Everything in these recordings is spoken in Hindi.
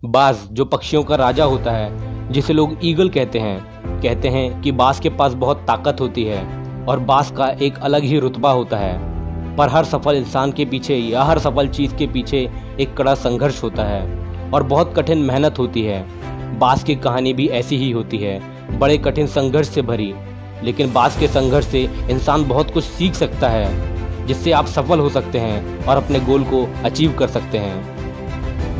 बाज जो पक्षियों का राजा होता है, जिसे लोग ईगल कहते हैं कि बाज के पास बहुत ताकत होती है और बाज का एक अलग ही रुतबा होता है। पर हर सफल इंसान के पीछे या हर सफल चीज़ के पीछे एक कड़ा संघर्ष होता है और बहुत कठिन मेहनत होती है। बाज की कहानी भी ऐसी ही होती है, बड़े कठिन संघर्ष से भरी। लेकिन बाज के संघर्ष से इंसान बहुत कुछ सीख सकता है, जिससे आप सफल हो सकते हैं और अपने गोल को अचीव कर सकते हैं।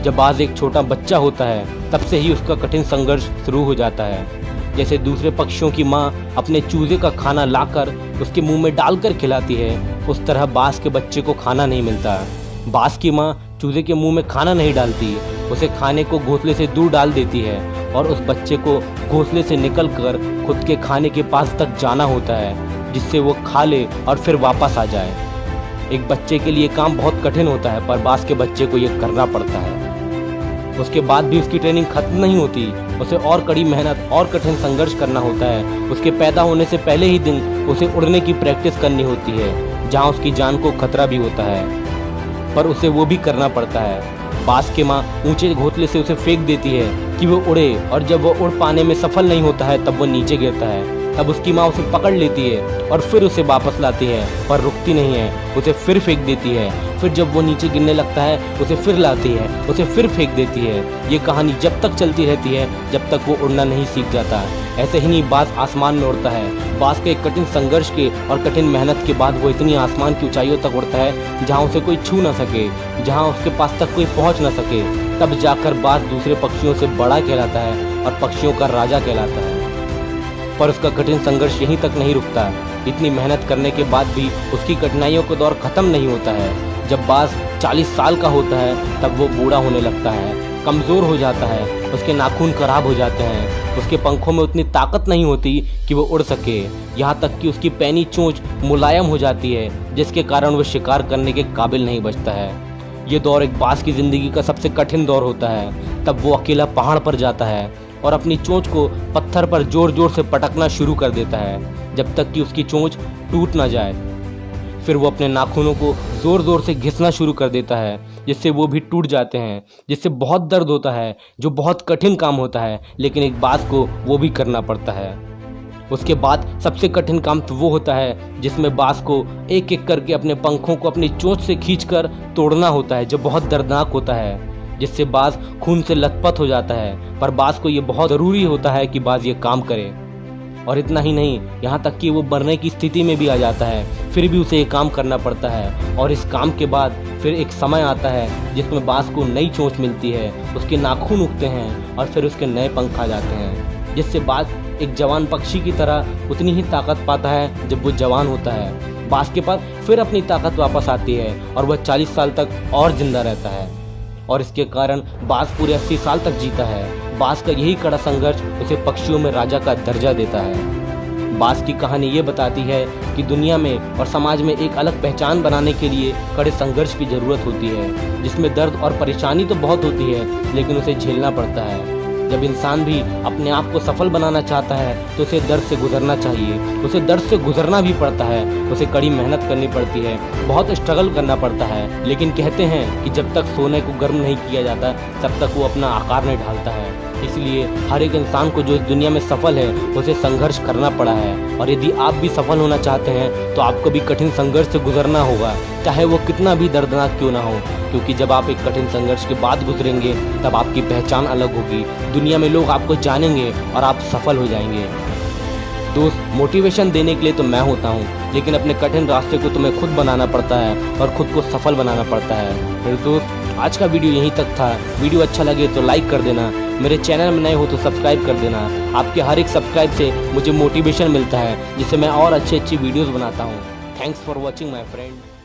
जब बाज एक छोटा बच्चा होता है, तब से ही उसका कठिन संघर्ष शुरू हो जाता है। जैसे दूसरे पक्षियों की माँ अपने चूजे का खाना लाकर उसके मुंह में डालकर खिलाती है, उस तरह बाज के बच्चे को खाना नहीं मिलता। बाज की माँ चूजे के मुंह में खाना नहीं डालती, उसे खाने को घोंसले से दूर डाल देती है और उस बच्चे को घोंसले से निकलकर खुद के खाने के पास तक जाना होता है, जिससे वो खा ले और फिर वापस आ जाए। एक बच्चे के लिए काम बहुत कठिन होता है, पर बाज के बच्चे को ये करना पड़ता है। उसके बाद भी उसकी ट्रेनिंग खत्म नहीं होती, उसे और कड़ी मेहनत और कठिन संघर्ष करना होता है। उसके पैदा होने से पहले ही दिन उसे उड़ने की प्रैक्टिस करनी होती है, जहाँ उसकी जान को खतरा भी होता है, पर उसे वो भी करना पड़ता है। बाज की माँ ऊंचे घोंसले से उसे फेंक देती है कि वो उड़े, और जब वो उड़ पाने में सफल नहीं होता है तब वो नीचे गिरता है। तब उसकी माँ उसे पकड़ लेती है और फिर उसे वापस लाती है, पर रुकती नहीं है, उसे फिर फेंक देती है। फिर जब वो नीचे गिरने लगता है उसे फिर लाती है, उसे फिर फेंक देती है। ये कहानी जब तक चलती रहती है जब तक वो उड़ना नहीं सीख जाता। ऐसे ही नहीं बाज आसमान में उड़ता है। बाज के एक कठिन संघर्ष के और कठिन मेहनत के बाद वो इतनी आसमान की ऊंचाइयों तक उड़ता है जहाँ उसे कोई छू ना सके, जहाँ उसके पास तक कोई पहुँच ना सके। तब जाकर बाज दूसरे पक्षियों से बड़ा कहलाता है और पक्षियों का राजा कहलाता है। पर उसका कठिन संघर्ष यहीं तक नहीं रुकता। इतनी मेहनत करने के बाद भी उसकी कठिनाइयों का दौर खत्म नहीं होता है। जब बाज 40 साल का होता है तब वो बूढ़ा होने लगता है, कमज़ोर हो जाता है, उसके नाखून खराब हो जाते हैं, उसके पंखों में उतनी ताकत नहीं होती कि वो उड़ सके। यहाँ तक कि उसकी पैनी चोंच मुलायम हो जाती है, जिसके कारण वो शिकार करने के काबिल नहीं बचता है। ये दौर एक बाज की ज़िंदगी का सबसे कठिन दौर होता है। तब वो अकेला पहाड़ पर जाता है और अपनी चोंच को पत्थर पर जोर जोर से पटकना शुरू कर देता है, जब तक कि उसकी चोंच टूट ना जाए। फिर वो अपने नाखूनों को ज़ोर ज़ोर से घिसना शुरू कर देता है, जिससे वो भी टूट जाते हैं, जिससे बहुत दर्द होता है, जो बहुत कठिन काम होता है, लेकिन एक बाज को वो भी करना पड़ता है। उसके बाद सबसे कठिन काम तो वो होता है जिसमें बाज को एक एक करके अपने पंखों को अपनी चोंच से खींचकर तोड़ना होता है, जो बहुत दर्दनाक होता है, जिससे बाज खून से लथपथ हो जाता है। पर बाज को ये बहुत ज़रूरी होता है कि बाज ये काम करे। और इतना ही नहीं, यहाँ तक कि वो मरने की स्थिति में भी आ जाता है, फिर भी उसे ये काम करना पड़ता है। और इस काम के बाद फिर एक समय आता है जिसमें बाज को नई चोंच मिलती है, उसके नाखून उगते हैं और फिर उसके नए पंख आ जाते हैं, जिससे बाज एक जवान पक्षी की तरह उतनी ही ताकत पाता है जब वो जवान होता है। बाज के पास फिर अपनी ताकत वापस आती है और वह 40 साल तक और जिंदा रहता है, और इसके कारण बाज पूरे 80 साल तक जीता है। बाज का यही कड़ा संघर्ष उसे पक्षियों में राजा का दर्जा देता है। बाज की कहानी ये बताती है कि दुनिया में और समाज में एक अलग पहचान बनाने के लिए कड़े संघर्ष की ज़रूरत होती है, जिसमें दर्द और परेशानी तो बहुत होती है, लेकिन उसे झेलना पड़ता है। जब इंसान भी अपने आप को सफल बनाना चाहता है तो उसे दर्द से गुजरना चाहिए, उसे दर्द से गुजरना भी पड़ता है, उसे कड़ी मेहनत करनी पड़ती है, बहुत स्ट्रगल करना पड़ता है। लेकिन कहते हैं कि जब तक सोने को गर्म नहीं किया जाता तब तक वो अपना आकार नहीं ढालता है। इसलिए हर एक इंसान को जो इस दुनिया में सफल है उसे संघर्ष करना पड़ा है। और यदि आप भी सफल होना चाहते हैं तो आपको भी कठिन संघर्ष से गुजरना होगा, चाहे वो कितना भी दर्दनाक क्यों ना हो, क्योंकि जब आप एक कठिन संघर्ष के बाद गुजरेंगे तब आपकी पहचान अलग होगी, दुनिया में लोग आपको जानेंगे और आप सफल हो जाएंगे। दोस्त, मोटिवेशन देने के लिए तो मैं होता हूँ, लेकिन अपने कठिन रास्ते को तुम्हें खुद बनाना पड़ता है और खुद को सफल बनाना पड़ता है। फिर दोस्त, आज का वीडियो यहीं तक था। वीडियो अच्छा लगे तो लाइक कर देना, मेरे चैनल में नए हो तो सब्सक्राइब कर देना। आपके हर एक सब्सक्राइब से मुझे मोटिवेशन मिलता है, जिससे मैं और अच्छी वीडियोज़ बनाता हूँ। Thanks for watching my friend.